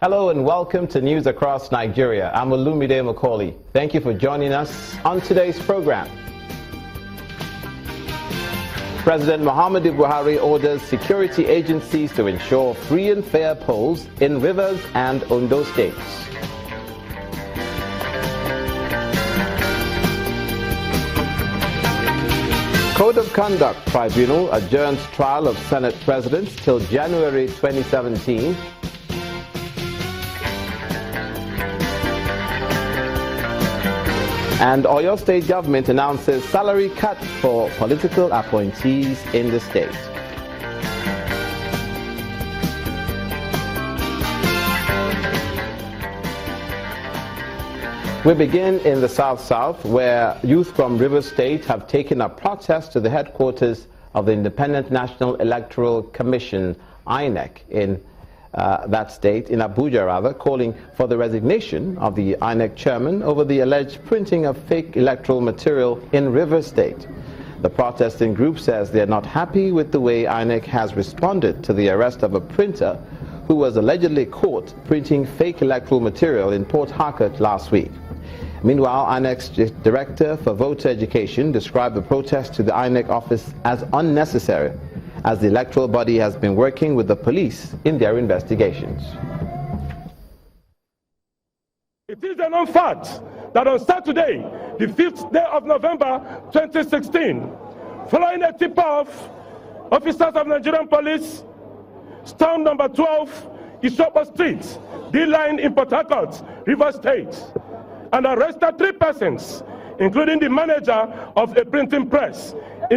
Hello and welcome to News Across Nigeria. I'm Olumide Macaulay. Thank you for joining us on today's program. President Muhammadu Buhari orders security agencies to ensure free and fair polls in Rivers and Ondo states. Code of Conduct Tribunal adjourns trial of Senate President till January 2017. And Oyo State government announces salary cut for political appointees in the state. We begin in the South-South, where youth from Rivers State have taken a protest to the headquarters of the Independent National Electoral Commission, INEC, in that state, in Abuja rather, calling for the resignation of the INEC chairman over the alleged printing of fake electoral material in Rivers State. The protesting group says they are not happy with the way INEC has responded to the arrest of a printer who was allegedly caught printing fake electoral material in Port Harcourt last week. Meanwhile, INEC's Director for Voter Education described the protest to the INEC office as unnecessary, as the electoral body has been working with the police in their investigations. It is a known fact that on Saturday, the 5th day of November 2016, following a tip-off, officers of Nigerian police stormed number 12 Isopo Street, D-line in Port Harcourt, Rivers State, and arrested 3 persons, including the manager of a printing press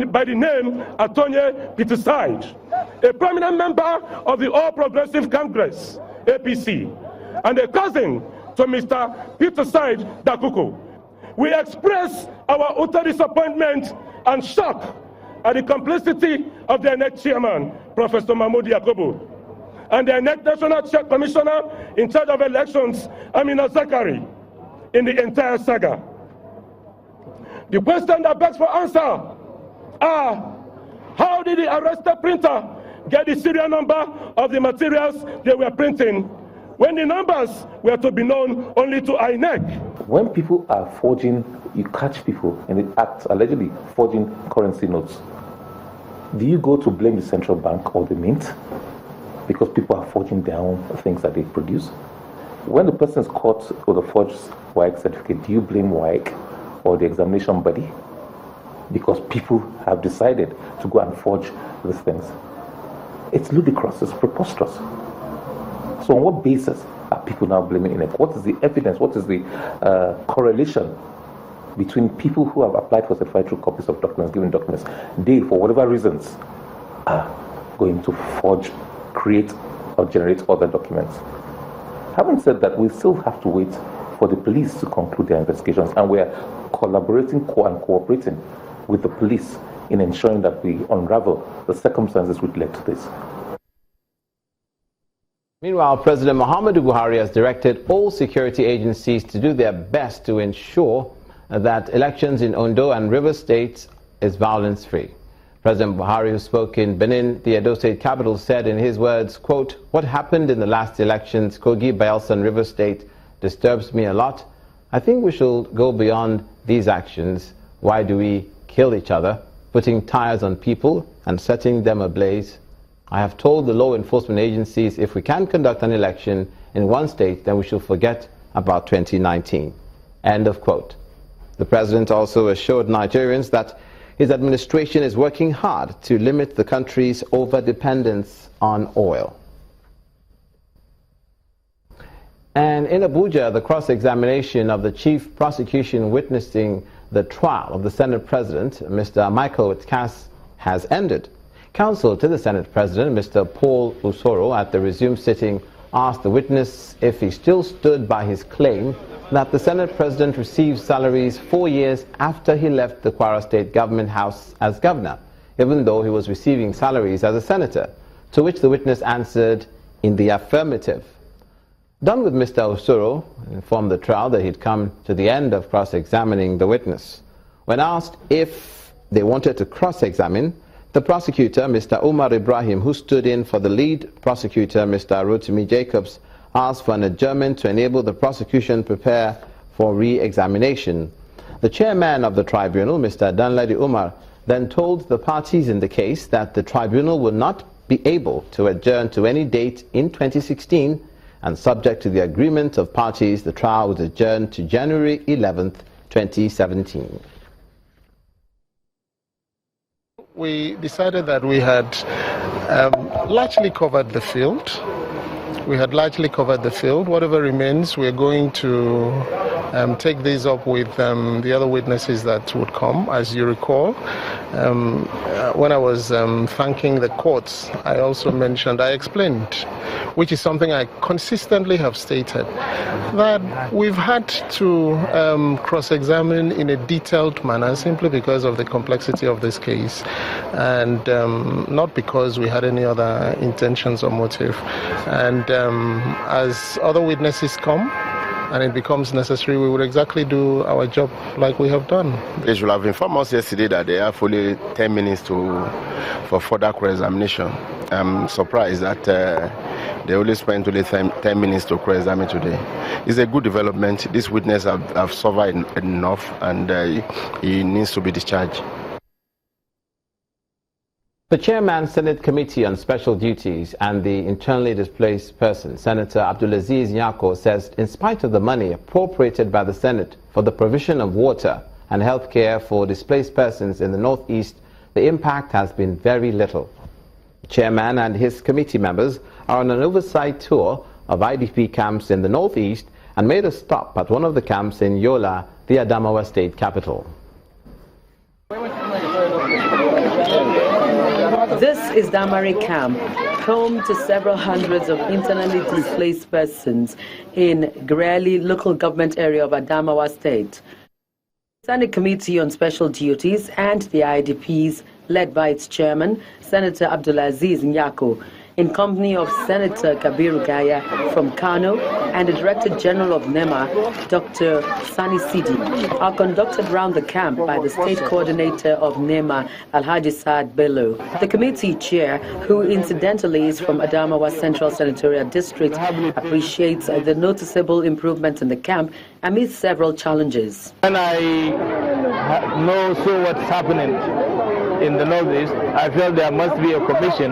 by the name Atonye Peterside, a prominent member of the All Progressive Congress, APC, and a cousin to Mr. Peterside Dakuku. We express our utter disappointment and shock at the complicity of the INEC chairman, Professor Mahmoud Yakubu, and the INEC National Commissioner in charge of elections, Amina Zakari, in the entire saga. The question that begs for answer are, how did the arrested printer get the serial number of the materials they were printing when the numbers were to be known only to INEC? When people are forging, you catch people in the act allegedly forging currency notes, do you go to blame the central bank or the mint because people are forging their own things that they produce? When the person is caught with a forged WAEC certificate, do you blame WAEC or the examination body? Because people have decided to go and forge these things. It's ludicrous, it's preposterous. So on what basis are people now blaming INEC? What is the evidence, what is the correlation between people who have applied for certified true copies of documents, given documents, they, for whatever reasons, are going to forge, create, or generate other documents? Having said that, we still have to wait for the police to conclude their investigations, and we are collaborating and cooperating with the police in ensuring that we unravel the circumstances which led to this. Meanwhile, President Muhammadu Buhari has directed all security agencies to do their best to ensure that elections in Ondo and Rivers states is violence-free. President Buhari, who spoke in Benin, the Edo State capital, said in his words, quote, "What happened in the last elections, Kogi, Bayelsa and Rivers State, disturbs me a lot. I think we should go beyond these actions. Why do we kill each other, putting tires on people and setting them ablaze? I have told the law enforcement agencies if we can conduct an election in one state, then we should forget about 2019. End of quote. The president also assured Nigerians that his administration is working hard to limit the country's over-dependence on oil. And in Abuja, the cross-examination of the chief prosecution witnessing the trial of the Senate President, Mr. Michael Witkas, has ended. Counsel to the Senate President, Mr. Paul Usoro, at the resumed sitting, asked the witness if he still stood by his claim that the Senate President received salaries 4 years after he left the Kwara State Government House as governor, even though he was receiving salaries as a senator, to which the witness answered in the affirmative. Done with Mr. Usoro, informed the trial that he'd come to the end of cross-examining the witness. When asked if they wanted to cross-examine, the prosecutor, Mr. Umar Ibrahim, who stood in for the lead prosecutor, Mr. Rotimi Jacobs, asked for an adjournment to enable the prosecution prepare for re-examination. The chairman of the tribunal, Mr. Danladi Umar, then told the parties in the case that the tribunal would not be able to adjourn to any date in 2016, and subject to the agreement of parties, the trial was adjourned to January 11th, 2017. We decided that we had largely covered the field. Whatever remains, we're going to take these up with the other witnesses that would come. As you recall, when I was thanking the courts, I explained, which is something I consistently have stated, that we've had to cross-examine in a detailed manner simply because of the complexity of this case, and not because we had any other intentions or motive. And as other witnesses come and it becomes necessary, we would exactly do our job like we have done. They should have informed us yesterday that they have only 10 minutes for further cross-examination. I'm surprised that they only spent only 10 minutes to cross-examine today. It's a good development. This witness have suffered enough, and he needs to be discharged. The chairman, Senate Committee on Special Duties and the Internally Displaced Person, Senator Abdulaziz Nyako, says in spite of the money appropriated by the Senate for the provision of water and health care for displaced persons in the Northeast, the impact has been very little. The chairman and his committee members are on an oversight tour of IDP camps in the Northeast and made a stop at one of the camps in Yola, the Adamawa state capital. This is Damari Camp, home to several hundreds of internally displaced persons in Greli local government area of Adamawa State. Senate Committee on Special Duties and the IDPs, led by its chairman, Senator Abdulaziz Nyako, in company of Senator Kabiru Gaya from Kano and the Director General of NEMA, Dr. Sani Sidi, are conducted round the camp by the State Coordinator of NEMA, Alhaji Saad Bello. The committee chair, who incidentally is from Adamawa Central Senatorial District, appreciates the noticeable improvement in the camp amidst several challenges. When I know what's happening in the Northeast, I felt there must be a commission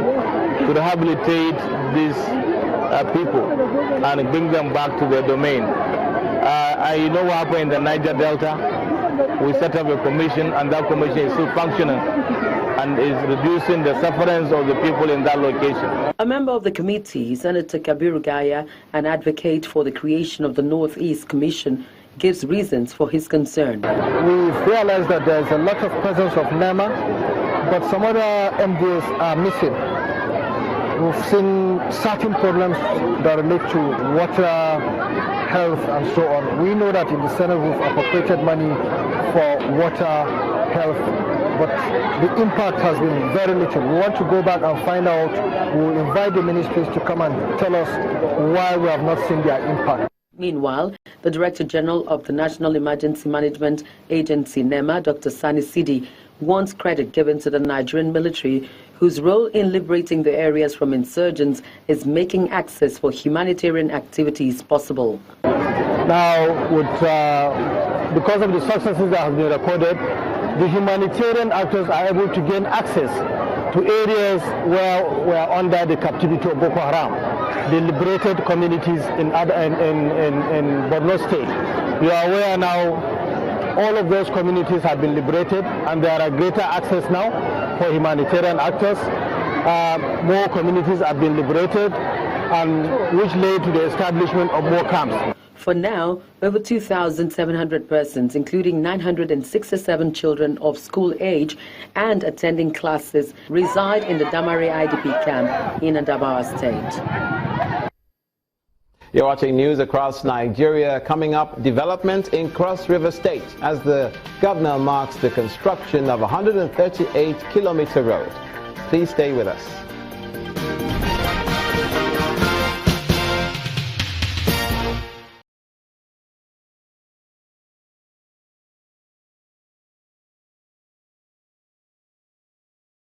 to rehabilitate these people and bring them back to their domain. I know what happened in the Niger Delta. We set up a commission, and that commission is still functioning and is reducing the sufferance of the people in that location. A member of the committee, Senator Kabiru Gaya, an advocate for the creation of the Northeast Commission, gives reasons for his concern. We've realized that there's a lot of presence of NEMA, but some other MDOs are missing. We've seen certain problems that relate to water, health, and so on. We know that in the Senate we've appropriated money for water, health, but the impact has been very little. We want to go back and find out. We'll invite the ministries to come and tell us why we have not seen their impact. Meanwhile, the Director General of the National Emergency Management Agency, NEMA, Dr. Sani Sidi, wants credit given to the Nigerian military, whose role in liberating the areas from insurgents is making access for humanitarian activities possible. Now, because of the successes that have been recorded, the humanitarian actors are able to gain access to areas where we are under the captivity of Boko Haram, the liberated communities in Borno State. We are aware now all of those communities have been liberated, and there are greater access now for humanitarian actors. More communities have been liberated, and which led to the establishment of more camps. For now, over 2,700 persons, including 967 children of school age and attending classes, reside in the Damari IDP camp in Adamawa State. You're watching news across Nigeria. Coming up, development in Cross River State as the governor marks the construction of a 138-kilometer road. Please stay with us.